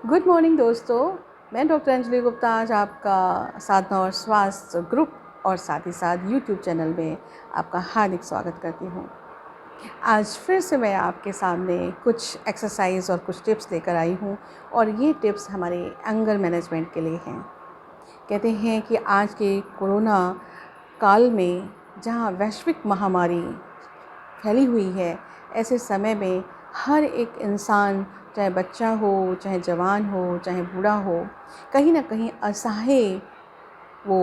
Good morning दोस्तों। मैं doctor Anjali Gupta आज आपका साधना और स्वास्थ्य ग्रुप और साथ ही साथ यूट्यूब चैनल में आपका हार्दिक स्वागत करती हूँ। आज फिर से मैं आपके सामने कुछ एक्सरसाइज और कुछ टिप्स लेकर आई हूँ और ये टिप्स हमारे एंगर मैनेजमेंट के लिए हैं। कहते हैं कि आज के कोरोना काल में जहाँ वैश्विक महामारी फैली हुई है, ऐसे समय में हर एक इंसान, चाहे बच्चा हो, चाहे जवान हो, चाहे बूढ़ा हो, कहीं ना कहीं असहाय वो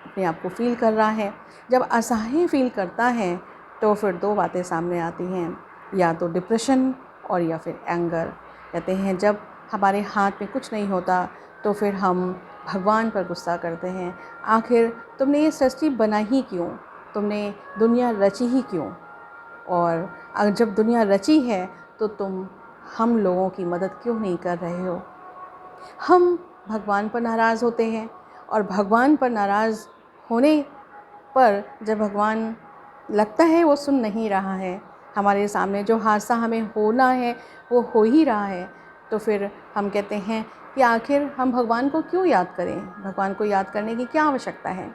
अपने आप को फील कर रहा है। जब असहाय फील करता है तो फिर दो बातें सामने आती हैं, या तो डिप्रेशन और या फिर एंगर। कहते हैं जब हमारे हाथ में कुछ नहीं होता तो फिर हम भगवान पर गुस्सा करते हैं। आखिर तुमने ये सृष्टि बना ही क्यों, तुमने दुनिया रची ही क्यों, और जब दुनिया रची है तो तुम हम लोगों की मदद क्यों नहीं कर रहे हो। हम भगवान पर नाराज़ होते हैं और भगवान पर नाराज़ होने पर जब भगवान लगता है वो सुन नहीं रहा है, हमारे सामने जो हादसा हमें होना है वो हो ही रहा है, तो फिर हम कहते हैं कि आखिर हम भगवान को क्यों याद करें, भगवान को याद करने की क्या आवश्यकता है।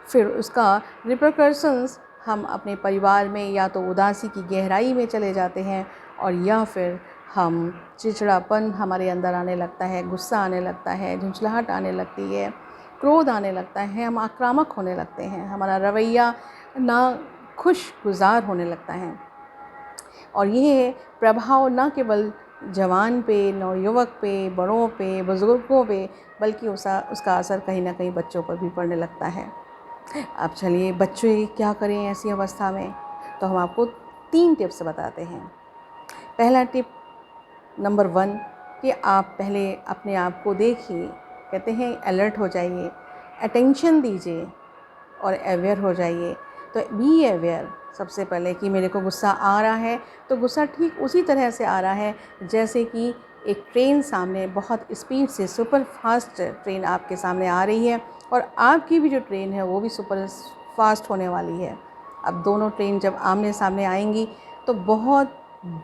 फिर उसका रिपरकशंस हम अपने परिवार में या तो उदासी की गहराई में चले जाते हैं, और या फिर हम चिड़चिड़ापन हमारे अंदर आने लगता है, गुस्सा आने लगता है, झुंझलाहट आने लगती है, क्रोध आने लगता है, हम आक्रामक होने लगते हैं, हमारा रवैया ना खुशगुजार होने लगता है। और ये प्रभाव न केवल जवान पे, नवयुवक पे, बड़ों पे, बुज़ुर्गों पे, बल्कि उसका असर कहीं ना कहीं बच्चों पर भी पड़ने लगता है। अब चलिए बच्चे क्या करें ऐसी अवस्था में, तो हम आपको 3 टिप्स बताते हैं। पहला टिप नंबर 1 कि आप पहले अपने आप को देखिए। कहते हैं अलर्ट हो जाइए, अटेंशन दीजिए और अवेयर हो जाइए। तो बी अवेयर सबसे पहले कि मेरे को गुस्सा आ रहा है, तो गुस्सा ठीक उसी तरह से आ रहा है जैसे कि एक ट्रेन सामने बहुत स्पीड से, सुपर फास्ट ट्रेन आपके सामने आ रही है, और आपकी भी जो ट्रेन है वो भी सुपर फास्ट होने वाली है। अब दोनों ट्रेन जब आमने सामने आएंगी तो बहुत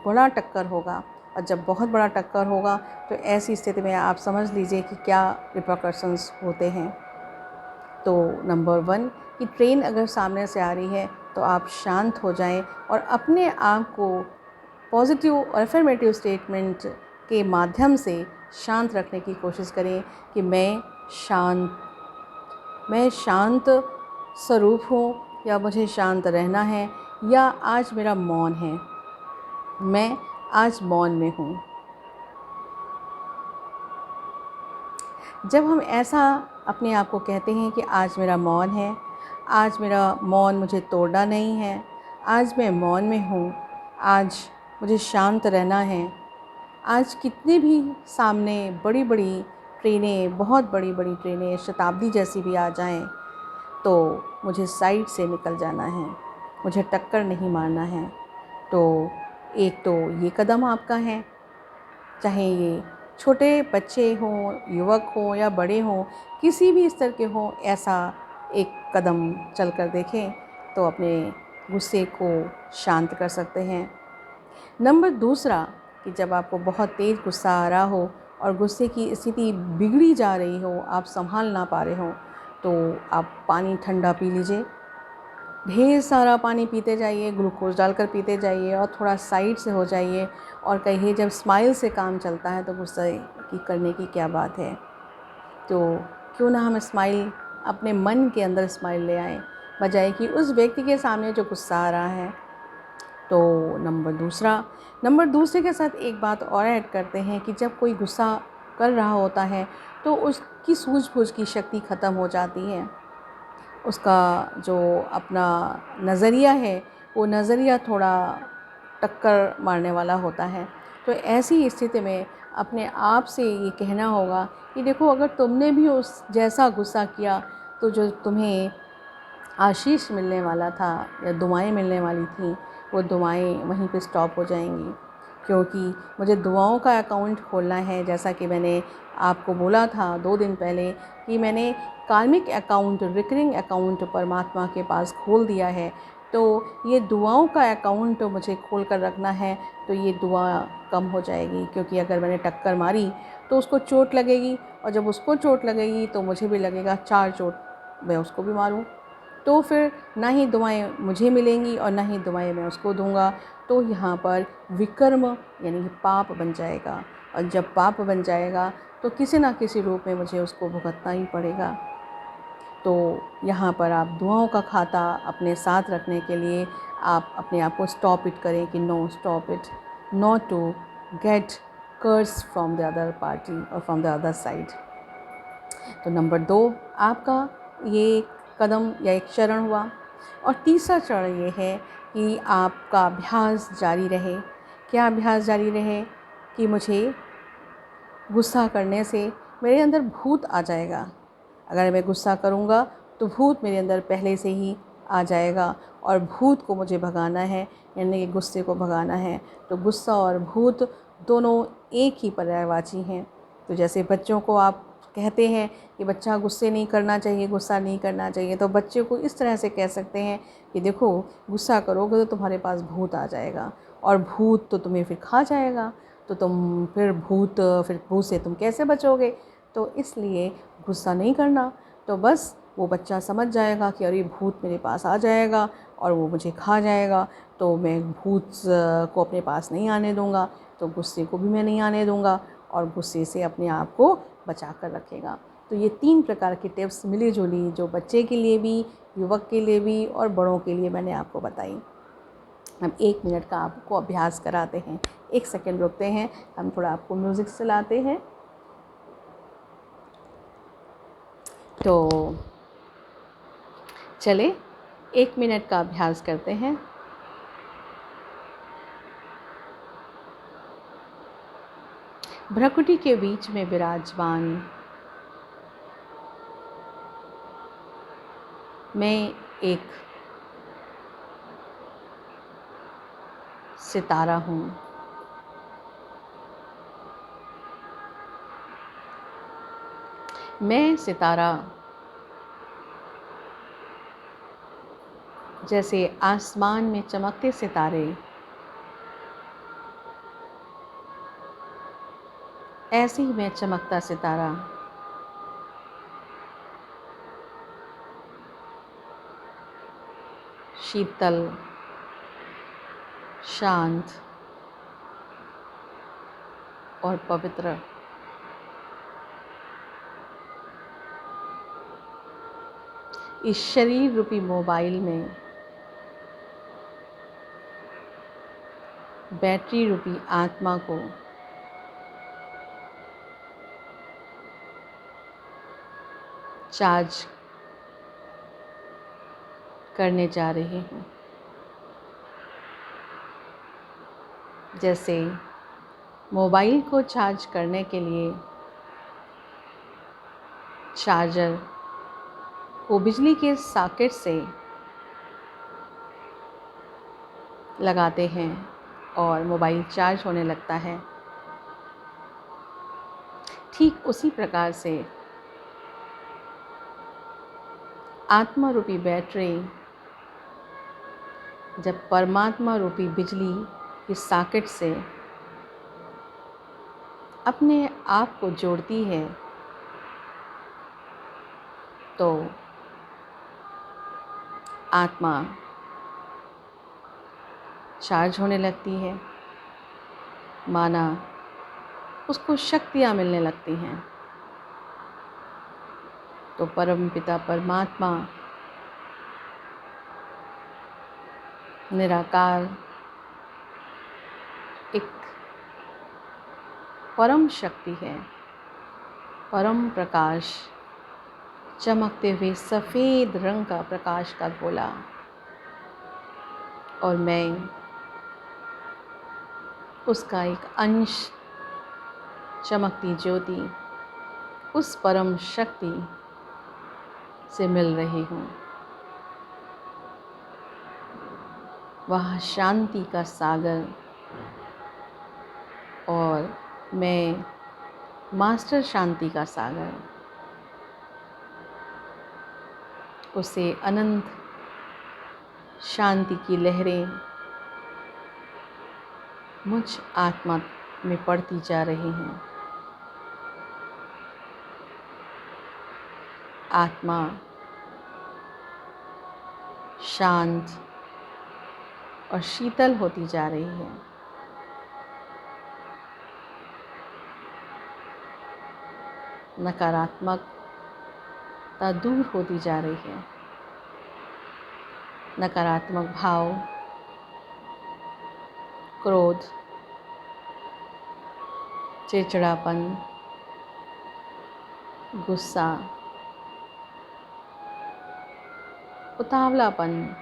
बड़ा टक्कर होगा, और जब बहुत बड़ा टक्कर होगा तो ऐसी स्थिति में आप समझ लीजिए कि क्या रिपरकशंस होते हैं। तो नंबर 1 कि ट्रेन अगर सामने से आ रही है तो आप शांत हो जाएं और अपने आप को पॉजिटिव और अफर्मेटिव स्टेटमेंट के माध्यम से शांत रखने की कोशिश करें कि मैं शांत स्वरूप हूँ, या मुझे शांत रहना है, या आज मेरा मौन है, मैं आज मौन में हूँ। जब हम ऐसा अपने आप को कहते हैं कि आज मेरा मौन है, आज मेरा मौन मुझे तोड़ना नहीं है, आज मैं मौन में हूँ, आज मुझे शांत रहना है, आज कितनी भी सामने बड़ी बड़ी ट्रेनें, बहुत बड़ी बड़ी ट्रेनें, शताब्दी जैसी भी आ जाएं, तो मुझे साइड से निकल जाना है, मुझे टक्कर नहीं मारना है। तो एक तो ये कदम आपका है, चाहे ये छोटे बच्चे हों, युवक हों या बड़े हों, किसी भी स्तर के हों, ऐसा एक कदम चल कर देखें तो अपने गुस्से को शांत कर सकते हैं। नंबर दूसरा कि जब आपको बहुत तेज़ गुस्सा आ रहा हो और गुस्से की स्थिति बिगड़ी जा रही हो, आप संभाल ना पा रहे हो, तो आप पानी ठंडा पी लीजिए। ढेर सारा पानी पीते जाइए, ग्लूकोज़ डालकर पीते जाइए और थोड़ा साइड से हो जाइए, और कहिए जब स्माइल से काम चलता है तो गुस्से की करने की क्या बात है। तो क्यों ना हम स्माइल, अपने मन के अंदर स्माइल ले आएँ, बजाय कि उस व्यक्ति के सामने जो गुस्सा आ रहा है। तो नंबर दूसरे के साथ एक बात और ऐड करते हैं कि जब कोई गुस्सा कर रहा होता है तो उसकी सूझबूझ की शक्ति ख़त्म हो जाती है। उसका जो अपना नज़रिया है वो नज़रिया थोड़ा टक्कर मारने वाला होता है। तो ऐसी स्थिति में अपने आप से ये कहना होगा कि देखो, अगर तुमने भी उस जैसा गुस्सा किया तो जो तुम्हें आशीष मिलने वाला था या दुआएं मिलने वाली थी, वो दुआएं वहीं पे स्टॉप हो जाएंगी, क्योंकि मुझे दुआओं का अकाउंट खोलना है। जैसा कि मैंने आपको बोला था 2 दिन पहले कि मैंने कार्मिक अकाउंट, रिकरिंग अकाउंट परमात्मा के पास खोल दिया है। तो ये दुआओं का अकाउंट मुझे खोल कर रखना है, तो ये दुआ कम हो जाएगी, क्योंकि अगर मैंने टक्कर मारी तो उसको चोट लगेगी, और जब उसको चोट लगेगी तो मुझे भी लगेगा 4 चोट मैं उसको भी मारूं, तो फिर ना ही दुआएं मुझे मिलेंगी और ना ही दुआएं मैं उसको दूंगा। तो यहाँ पर विकर्म यानी कि पाप बन जाएगा, और जब पाप बन जाएगा तो किसी ना किसी रूप में मुझे उसको भुगतना ही पड़ेगा। तो यहाँ पर आप दुआओं का खाता अपने साथ रखने के लिए आप अपने आप को स्टॉप इट करें कि no, stop it, not to get curse from the other party और फ्रॉम द अदर साइड। तो नंबर 2 आपका ये एक कदम या एक चरण हुआ। और तीसरा चरण ये है कि आपका अभ्यास जारी रहे। क्या अभ्यास जारी रहे? कि मुझे गुस्सा करने से मेरे अंदर भूत आ जाएगा। अगर मैं गुस्सा करूँगा तो भूत मेरे अंदर पहले से ही आ जाएगा, और भूत को मुझे भगाना है, यानी कि गुस्से को भगाना है। तो गुस्सा और भूत दोनों एक ही पर्यायवाची हैं। तो जैसे बच्चों को आप कहते हैं कि बच्चा गुस्से नहीं करना चाहिए, गुस्सा नहीं करना चाहिए, तो बच्चे को इस तरह से कह सकते हैं कि देखो, गुस्सा करोगे तो तुम्हारे पास भूत आ जाएगा, और भूत तो तुम्हें फिर खा जाएगा, तो तुम फिर भूत से तुम कैसे बचोगे? तो इसलिए गुस्सा नहीं करना। तो बस वो बच्चा समझ जाएगा कि अरे भूत मेरे पास आ जाएगा और वो मुझे खा जाएगा, तो मैं भूत को अपने पास नहीं आने दूंगा, तो गुस्से को भी मैं नहीं आने दूंगा, और गुस्से से अपने आप को बचा कर रखेगा। तो ये 3 प्रकार की टिप्स मिली जुली, जो बच्चे के लिए भी, युवक के लिए भी और बड़ों के लिए मैंने आपको बताई। हम 1 मिनट का आपको अभ्यास कराते हैं। 1 सेकेंड रुकते हैं, हम थोड़ा आपको म्यूज़िक चलाते हैं। तो चले 1 मिनट का अभ्यास करते हैं। भ्रकुटी के बीच में विराजमान मैं एक सितारा हूँ। मैं सितारा जैसे आसमान में चमकते सितारे, ऐसे ही मैं चमकता सितारा शीतल, शांत और पवित्र इस शरीर रूपी मोबाइल में बैटरी रूपी आत्मा को चार्ज करने जा रही हूँ। जैसे मोबाइल को चार्ज करने के लिए चार्जर को बिजली के सॉकेट से लगाते हैं और मोबाइल चार्ज होने लगता है, ठीक उसी प्रकार से आत्मा रूपी बैटरी जब परमात्मा रूपी बिजली की सॉकेट से अपने आप को जोड़ती है, तो आत्मा चार्ज होने लगती है, माना उसको शक्तियाँ मिलने लगती हैं। तो परमपिता परमात्मा निराकार एक परम शक्ति है, परम प्रकाश, चमकते हुए सफ़ेद रंग का प्रकाश का गोला, और मैं उसका एक अंश, चमकती ज्योति, उस परम शक्ति से मिल रही हूँ। वह शांति का सागर, और मैं मास्टर शांति का सागर, उसे अनंत शांति की लहरें मुझ आत्मा में पड़ती जा रही हैं। आत्मा शांत और शीतल होती जा रही है। नकारात्मकता दूर होती जा रही है। नकारात्मक भाव, क्रोध, चिड़चिड़ापन, गुस्सा, उतावलापन